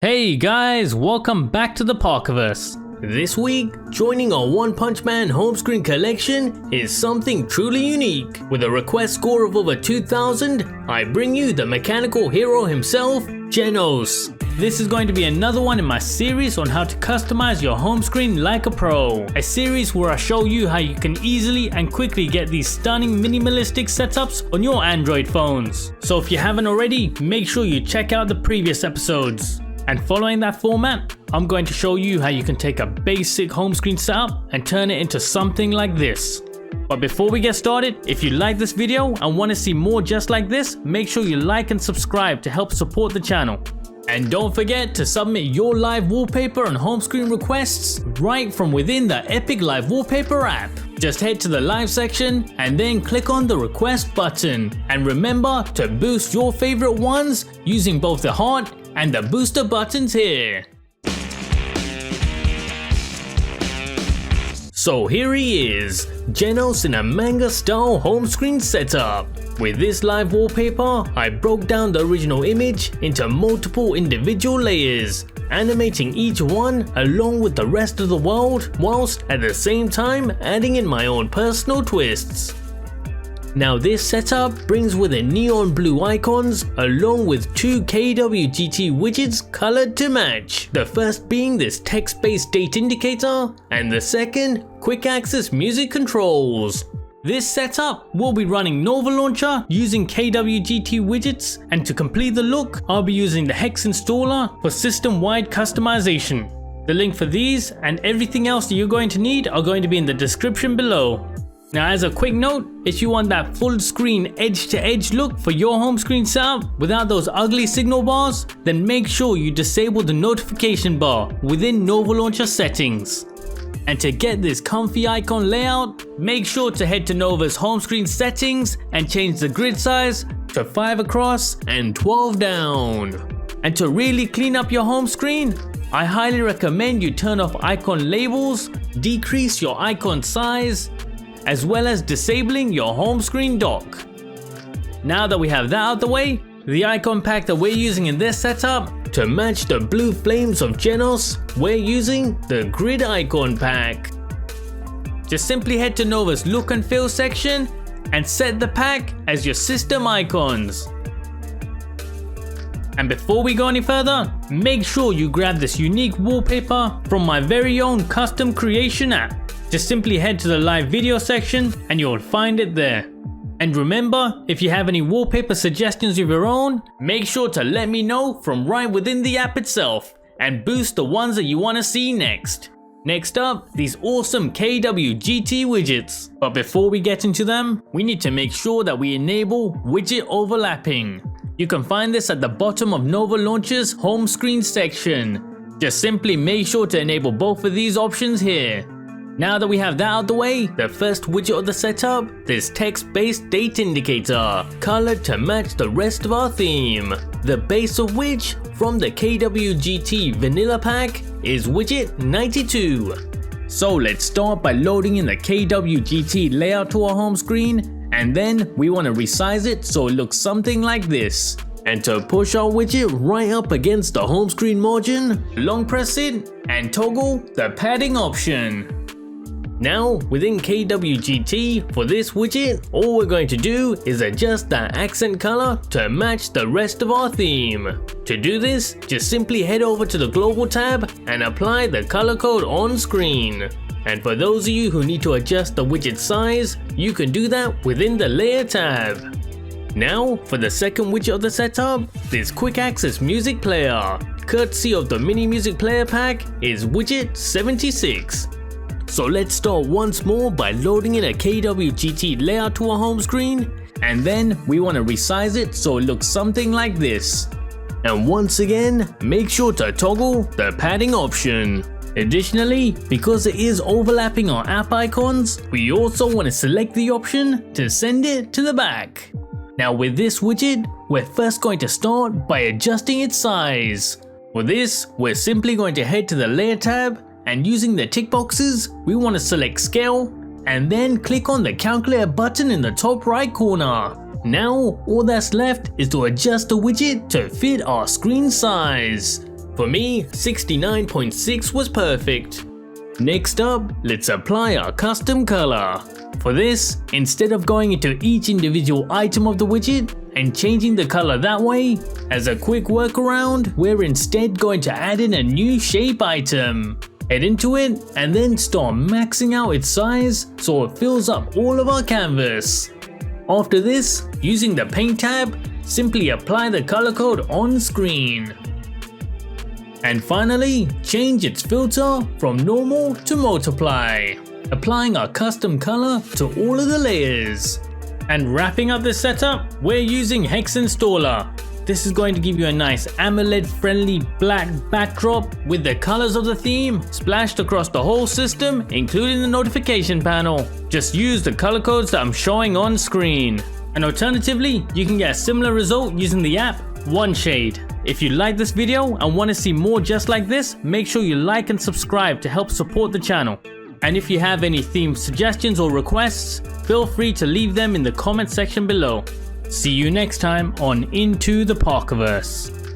Hey guys, welcome back to the Parkerverse. This week, joining our One Punch Man home screen collection is something truly unique. With a request score of over 2,000, I bring you the mechanical hero himself, Genos. This is going to be another one in my series on how to customize your home screen like a pro. A series where I show you how you can easily and quickly get these stunning minimalistic setups on your Android phones. So if you haven't already, make sure you check out the previous episodes. And following that format, I'm going to show you how you can take a basic home screen setup and turn it into something like this. But before we get started, if you like this video and want to see more just like this, make sure you like and subscribe to help support the channel. And don't forget to submit your live wallpaper and home screen requests right from within the Epic Live Wallpaper app. Just head to the live section and then click on the request button. And remember to boost your favorite ones using both the heart and the booster buttons here. So here he is, Genos in a manga style home screen setup. With this live wallpaper, I broke down the original image into multiple individual layers, animating each one along with the rest of the world, whilst at the same time adding in my own personal twists. Now this setup brings with it neon blue icons along with two KWGT widgets colored to match. The first being this text-based date indicator and the second quick access music controls. This setup will be running Nova Launcher using KWGT widgets, and to complete the look I'll be using the Hex installer for system-wide customization. The link for these and everything else that you're going to need are going to be in the description below. Now as a quick note, if you want that full screen edge to edge look for your home screen setup without those ugly signal bars, then make sure you disable the notification bar within Nova Launcher settings. And to get this comfy icon layout, make sure to head to Nova's home screen settings and change the grid size to 5 across and 12 down. And to really clean up your home screen, I highly recommend you turn off icon labels, decrease your icon size, as well as disabling your home screen dock. Now that we have that out the way, the icon pack that we're using in this setup, to match the blue flames of Genos, we're using the grid icon pack. Just simply head to Nova's look and feel section and set the pack as your system icons. And before we go any further, make sure you grab this unique wallpaper from my very own custom creation app. Just simply head to the live video section and you'll find it there. And remember, if you have any wallpaper suggestions of your own, make sure to let me know from right within the app itself and boost the ones that you want to see next. Next up, these awesome KWGT widgets. But before we get into them, we need to make sure that we enable widget overlapping. You can find this at the bottom of Nova Launcher's home screen section. Just simply make sure to enable both of these options here. Now that we have that out the way, the first widget of the setup, this text-based date indicator, colored to match the rest of our theme. The base of which, from the KWGT vanilla pack, is widget 92. So let's start by loading in the KWGT layout to our home screen, and then we want to resize it so it looks something like this. And to push our widget right up against the home screen margin, long press it and toggle the padding option. Now, within KWGT, for this widget, all we're going to do is adjust that accent color to match the rest of our theme. To do this, just simply head over to the global tab and apply the color code on screen. And for those of you who need to adjust the widget size, you can do that within the layer tab. Now, for the second widget of the setup, this quick access music player, courtesy of the mini music player pack, is widget 76. So let's start once more by loading in a KWGT layout to our home screen, and then we want to resize it so it looks something like this. And once again, make sure to toggle the padding option. Additionally, because it is overlapping our app icons, we also want to select the option to send it to the back. Now with this widget, we're first going to start by adjusting its size. For this, we're simply going to head to the layer tab, and using the tick boxes, we want to select scale and then click on the calculator button in the top right corner. Now all that's left is to adjust the widget to fit our screen size. For me, 69.6 was perfect. Next up, let's apply our custom color. For this, instead of going into each individual item of the widget and changing the color that way, as a quick workaround, we're instead going to add in a new shape item. Head into it and then start maxing out its size so it fills up all of our canvas. After this, using the paint tab, simply apply the color code on screen. And finally, change its filter from normal to multiply, applying our custom color to all of the layers. And wrapping up this setup, we're using Hex Installer. This is going to give you a nice AMOLED friendly black backdrop with the colors of the theme splashed across the whole system, including the notification panel. Just use the color codes that I'm showing on screen. And alternatively, you can get a similar result using the app OneShade. If you like this video and want to see more just like this, make sure you like and subscribe to help support the channel. And if you have any theme suggestions or requests, feel free to leave them in the comment section below. See you next time on Into the Parkerverse.